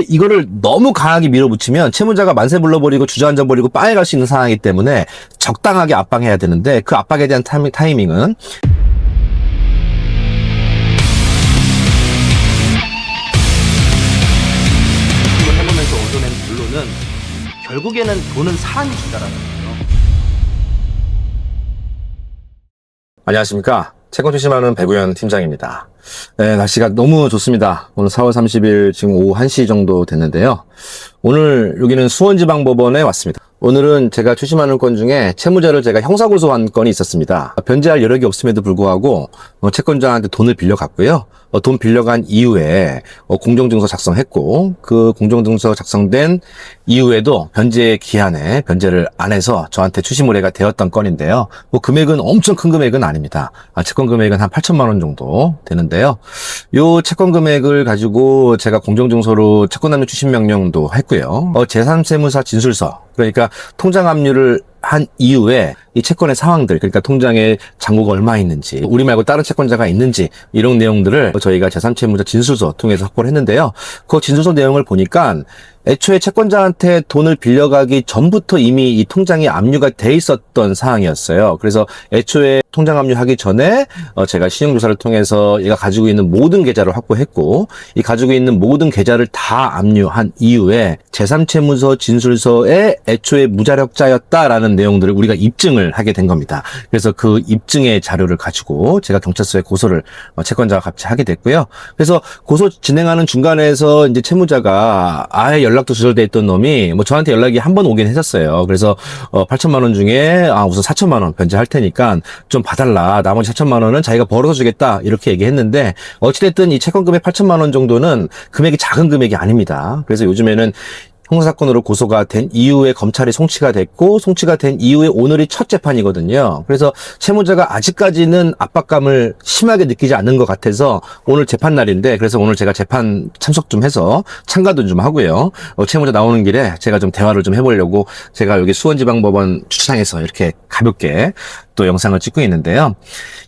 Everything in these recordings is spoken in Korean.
이거를 너무 강하게 밀어붙이면 채무자가 만세 불러버리고 주저앉아버리고 빠에 갈 수 있는 상황이기 때문에 적당하게 압박해야 되는데 그 압박에 대한 타이밍은 이걸 해보면서 얻어낸 결론은 결국에는 돈은 사람이 준다라는 거예요. 안녕하십니까. 채권 투심하는 배구현 팀장입니다. 네, 날씨가 너무 좋습니다. 오늘 4월 30일 지금 오후 1시 정도 됐는데요. 오늘 여기는 수원지방법원에 왔습니다. 오늘은 제가 추심하는 건 중에 채무자를 제가 형사고소한 건이 있었습니다. 변제할 여력이 없음에도 불구하고 채권자한테 돈을 빌려갔고요. 돈 빌려간 이후에 공정증서 작성했고 그 공정증서 작성된 이후에도 변제 기한에 변제를 안 해서 저한테 추심의뢰가 되었던 건인데요. 금액은 엄청 큰 금액은 아닙니다. 채권 금액은 한 8천만 원 정도 되는데요. 요 채권 금액을 가지고 제가 공정증서로 채권남용 추심명령도 했고요. 제3세무사 진술서, 그러니까 통장 압류를 한 이후에 이 채권의 상황들, 그러니까 통장에 잔고가 얼마 있는지, 우리 말고 다른 채권자가 있는지 이런 내용들을 저희가 제3채무자 진술서 통해서 확보를 했는데요. 그 진술서 내용을 보니까 애초에 채권자한테 돈을 빌려가기 전부터 이미 이 통장이 압류가 돼 있었던 상황이었어요. 그래서 애초에 통장 압류하기 전에 제가 신용조사를 통해서 얘가 가지고 있는 모든 계좌를 확보했고, 이 가지고 있는 모든 계좌를 다 압류한 이후에 제3채무서 진술서에 애초에 무자력자였다라는 내용들을 우리가 입증을 하게 된 겁니다. 그래서 그 입증의 자료를 가지고 제가 경찰서에 고소를 채권자와 같이 하게 됐고요. 그래서 고소 진행하는 중간에서 이제 채무자가 아예 연락도 두절돼 있던 놈이 저한테 연락이 한 번 오긴 했었어요. 그래서 8천만 원 중에 우선 4천만 원 변제할 테니까 좀 봐달라. 나머지 4천만 원은 자기가 벌어서 주겠다. 이렇게 얘기했는데 어찌됐든 이 채권 금액 8천만 원 정도는 금액이 작은 금액이 아닙니다. 그래서 요즘에는 형사사건으로 고소가 된 이후에 검찰이 송치가 됐고, 송치가 된 이후에 오늘이 첫 재판이거든요. 그래서 채무자가 아직까지는 압박감을 심하게 느끼지 않는 것 같아서 오늘 재판 날인데, 그래서 오늘 제가 재판 참석 좀 해서 참가도 좀 하고요. 채무자 나오는 길에 제가 좀 대화를 좀 해보려고 제가 여기 수원지방법원 주차장에서 이렇게 가볍게 또 영상을 찍고 있는데요.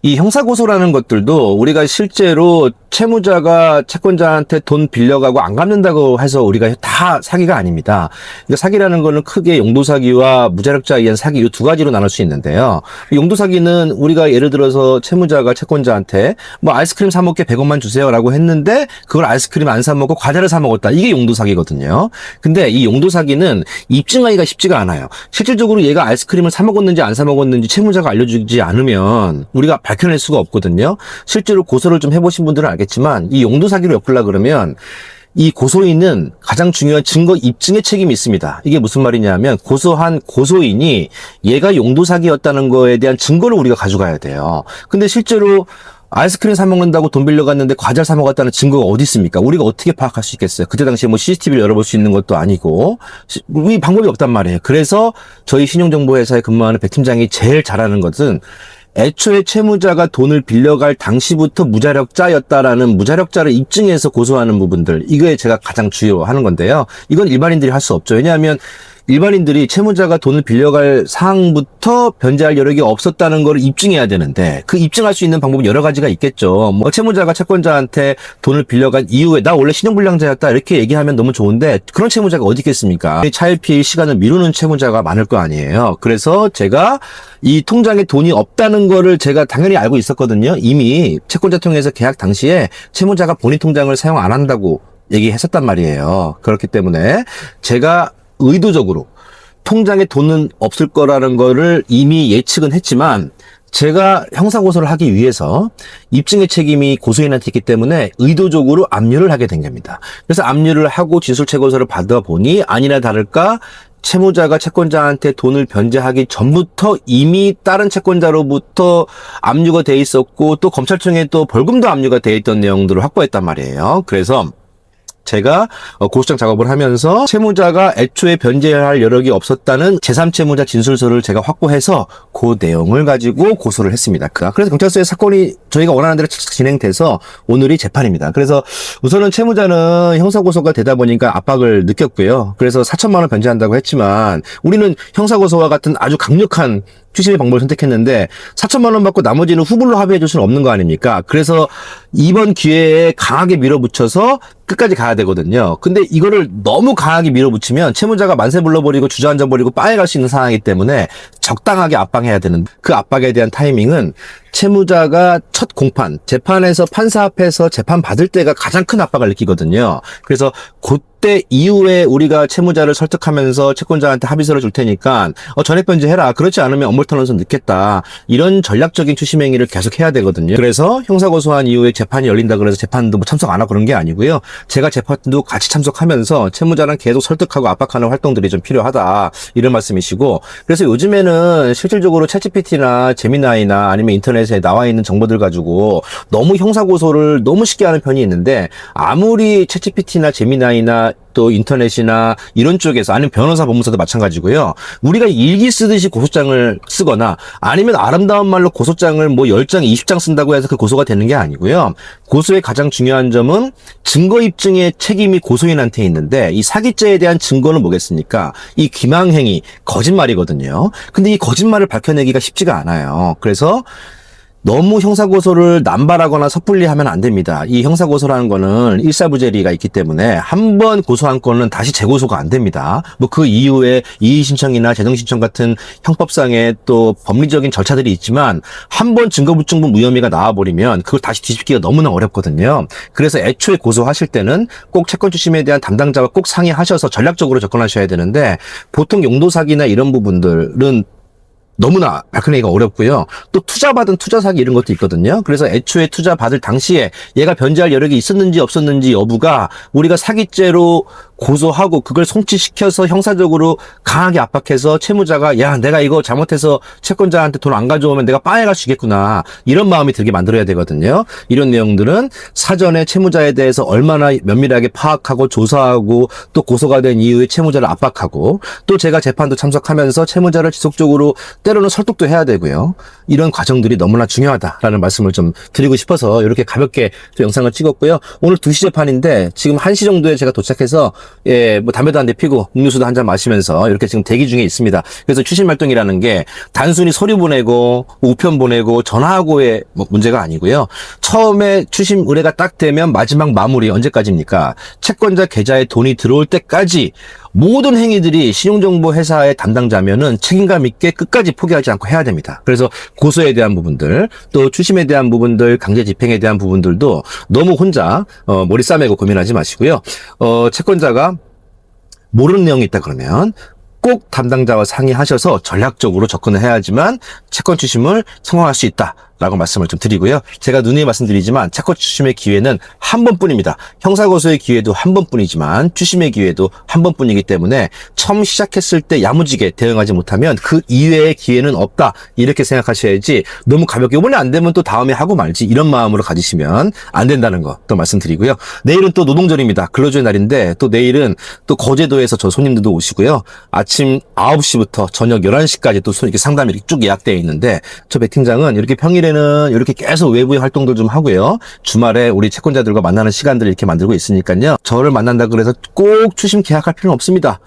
이 형사고소라는 것들도 우리가 실제로 채무자가 채권자한테 돈 빌려가고 안 갚는다고 해서 우리가 다 사기가 아닙니다. 그러니까 사기라는 거는 크게 용도사기와 무자력자에 의한 사기 이 두 가지로 나눌 수 있는데요. 용도사기는 우리가 예를 들어서 채무자가 채권자한테 아이스크림 사 먹게 100원만 주세요라고 했는데 그걸 아이스크림 안 사 먹고 과자를 사 먹었다. 이게 용도사기거든요. 근데 이 용도사기는 입증하기가 쉽지가 않아요. 실질적으로 얘가 아이스크림을 사 먹었는지 안 사 먹었는지 채무자가 알려주지 않으면 우리가 밝혀낼 수가 없거든요. 실제로 고소를 좀 해보신 분들은 알겠지만 이 용도사기로 엮으려고 그러면 이 고소인은 가장 중요한 증거 입증의 책임이 있습니다. 이게 무슨 말이냐면 고소한 고소인이 얘가 용도사기였다는 거에 대한 증거를 우리가 가져가야 돼요. 근데 실제로 아이스크림 사 먹는다고 돈 빌려갔는데 과자를 사 먹었다는 증거가 어디 있습니까? 우리가 어떻게 파악할 수 있겠어요? 그때 당시에 CCTV를 열어볼 수 있는 것도 아니고 이 방법이 없단 말이에요. 그래서 저희 신용정보회사에 근무하는 백 팀장이 제일 잘하는 것은 애초에 채무자가 돈을 빌려갈 당시부터 무자력자였다라는 무자력자를 입증해서 고소하는 부분들, 이거에 제가 가장 주요하는 건데요. 이건 일반인들이 할 수 없죠. 왜냐하면 일반인들이 채무자가 돈을 빌려갈 사항부터 변제할 여력이 없었다는 걸 입증해야 되는데 그 입증할 수 있는 방법은 여러 가지가 있겠죠. 채무자가 채권자한테 돈을 빌려간 이후에 나 원래 신용불량자였다 이렇게 얘기하면 너무 좋은데 그런 채무자가 어디 있겠습니까? 차일피일 시간을 미루는 채무자가 많을 거 아니에요. 그래서 제가 이 통장에 돈이 없다는 거를 제가 당연히 알고 있었거든요. 이미 채권자 통해서 계약 당시에 채무자가 본인 통장을 사용 안 한다고 얘기했었단 말이에요. 그렇기 때문에 제가 의도적으로 통장에 돈은 없을 거라는 거를 이미 예측은 했지만 제가 형사고소를 하기 위해서 입증의 책임이 고소인한테 있기 때문에 의도적으로 압류를 하게 된 겁니다. 그래서 압류를 하고 진술채권서를 받아보니 아니나 다를까 채무자가 채권자한테 돈을 변제하기 전부터 이미 다른 채권자로부터 압류가 돼 있었고 또 검찰청에 또 벌금도 압류가 돼 있던 내용들을 확보했단 말이에요. 그래서 제가 고소장 작업을 하면서 채무자가 애초에 변제할 여력이 없었다는 제3채무자 진술서를 제가 확보해서 그 내용을 가지고 고소를 했습니다. 그래서 경찰서에 사건이 저희가 원하는 대로 진행돼서 오늘이 재판입니다. 그래서 우선은 채무자는 형사고소가 되다 보니까 압박을 느꼈고요. 그래서 4천만 원 변제한다고 했지만 우리는 형사고소와 같은 아주 강력한 추심의 방법을 선택했는데 4천만 원 받고 나머지는 후불로 합의해 줄 수는 없는 거 아닙니까? 그래서 이번 기회에 강하게 밀어붙여서 끝까지 가야 되거든요. 근데 이거를 너무 강하게 밀어붙이면 채무자가 만세 불러버리고 주저앉아버리고 빠에갈 수 있는 상황이기 때문에 적당하게 압박해야 되는, 그 압박에 대한 타이밍은 채무자가 첫 공판, 재판에서 판사 앞에서 재판 받을 때가 가장 큰 압박을 느끼거든요. 그래서 그때 이후에 우리가 채무자를 설득하면서 채권자한테 합의서를 줄 테니까 전액 변제해라. 그렇지 않으면 엄물터너서 늦겠다. 이런 전략적인 추심 행위를 계속 해야 되거든요. 그래서 형사고소한 이후에 재판이 열린다 그래서 재판도 뭐 참석 안 하고 그런 게 아니고요. 제가 재판도 같이 참석하면서 채무자랑 계속 설득하고 압박하는 활동들이 좀 필요하다. 이런 말씀이시고, 그래서 요즘에는 실질적으로 챗GPT나 제미나이나 아니면 인터넷에 나와 있는 정보들 가지고 너무 형사고소를 너무 쉽게 하는 편이 있는데, 아무리 챗GPT나 제미나이나 또 인터넷이나 이런 쪽에서, 아니면 변호사 법무사도 마찬가지고요. 우리가 일기 쓰듯이 고소장을 쓰거나 아니면 아름다운 말로 고소장을 뭐 10장, 20장 쓴다고 해서 그 고소가 되는 게 아니고요. 고소의 가장 중요한 점은 증거 입증의 책임이 고소인한테 있는데, 이 사기죄에 대한 증거는 뭐겠습니까? 이 기망행위, 거짓말이거든요. 근데 이 거짓말을 밝혀내기가 쉽지가 않아요. 그래서 너무 형사고소를 남발하거나 섣불리 하면 안 됩니다. 이 형사고소라는 거는 일사부재리가 있기 때문에 한 번 고소한 건은 다시 재고소가 안 됩니다. 뭐 그 이후에 이의신청이나 재정신청 같은 형법상의 또 법리적인 절차들이 있지만, 한 번 증거부증부 무혐의가 나와버리면 그걸 다시 뒤집기가 너무나 어렵거든요. 그래서 애초에 고소하실 때는 꼭 채권추심에 대한 담당자와 꼭 상의하셔서 전략적으로 접근하셔야 되는데, 보통 용도사기나 이런 부분들은 너무나 밝혀내기가 어렵고요. 또 투자받은 투자사기 이런 것도 있거든요. 그래서 애초에 투자 받을 당시에 얘가 변제할 여력이 있었는지 없었는지 여부가 우리가 사기죄로 고소하고 그걸 송치시켜서 형사적으로 강하게 압박해서 채무자가 야, 내가 이거 잘못해서 채권자한테 돈 안 가져오면 내가 빠에 갈 수 있겠구나, 이런 마음이 들게 만들어야 되거든요. 이런 내용들은 사전에 채무자에 대해서 얼마나 면밀하게 파악하고 조사하고, 또 고소가 된 이후에 채무자를 압박하고, 또 제가 재판도 참석하면서 채무자를 지속적으로 때로는 설득도 해야 되고요. 이런 과정들이 너무나 중요하다라는 말씀을 좀 드리고 싶어서 이렇게 가볍게 또 영상을 찍었고요. 오늘 2시 재판인데 지금 1시 정도에 제가 도착해서 뭐 담배도 한 대 피고 음료수도 한 잔 마시면서 이렇게 지금 대기 중에 있습니다. 그래서 추심 활동이라는 게 단순히 서류 보내고 우편 보내고 전화하고의 뭐 문제가 아니고요. 처음에 추심 의뢰가 딱 되면 마지막 마무리 언제까지입니까? 채권자 계좌에 돈이 들어올 때까지 모든 행위들이 신용정보 회사의 담당자면은 책임감 있게 끝까지 포기하지 않고 해야 됩니다. 그래서 고소에 대한 부분들, 또 추심에 대한 부분들, 강제 집행에 대한 부분들도 너무 혼자 머리 싸매고 고민하지 마시고요. 채권자가 모르는 내용이 있다 그러면 꼭 담당자와 상의하셔서 전략적으로 접근을 해야지만 채권 추심을 성공할 수 있다라고 말씀을 좀 드리고요. 제가 누누이 말씀드리지만 채권 추심의 기회는 한 번뿐입니다. 형사고소의 기회도 한 번뿐이지만 추심의 기회도 한 번뿐이기 때문에 처음 시작했을 때 야무지게 대응하지 못하면 그 이외의 기회는 없다, 이렇게 생각하셔야지, 너무 가볍게 이번에 안 되면 또 다음에 하고 말지 이런 마음으로 가지시면 안 된다는 거 또 말씀드리고요. 내일은 또 노동절입니다. 근로주의 날인데 또 내일은 또 거제도에서 저 손님들도 오시고요. 아침 9시부터 저녁 11시까지 또 이렇게 상담이 이렇게 쭉 예약되어 있는데, 저 배 팀장은 이렇게 평일에는 이렇게 계속 외부의 활동들 좀 하고요. 주말에 우리 채권자들과 만나는 시간들을 이렇게 만들고 있으니까요. 저를 만난다 그래서 꼭 추심 계약할 필요는 없습니다.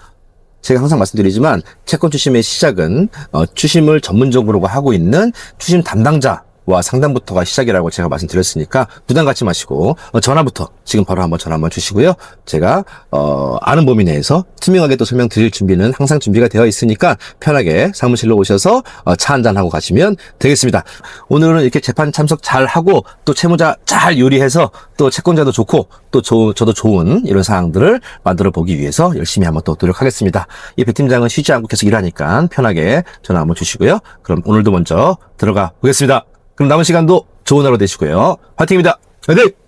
제가 항상 말씀드리지만 채권 추심의 시작은 추심을 전문적으로 하고 있는 추심 담당자 와 상담부터가 시작이라고 제가 말씀드렸으니까 부담 갖지 마시고 전화부터 지금 바로 한번 전화 한번 주시고요. 제가 아는 범위 내에서 투명하게 또 설명드릴 준비는 항상 준비가 되어 있으니까 편하게 사무실로 오셔서 차 한잔하고 가시면 되겠습니다. 오늘은 이렇게 재판 참석 잘 하고 또 채무자 잘 요리해서 또 채권자도 좋고 또 저도 좋은 이런 상황들을 만들어 보기 위해서 열심히 한번 또 노력하겠습니다. 이 배 팀장은 쉬지 않고 계속 일하니까 편하게 전화 한번 주시고요. 그럼 오늘도 먼저 들어가 보겠습니다. 그럼 남은 시간도 좋은 하루 되시고요. 화이팅입니다. 화이팅!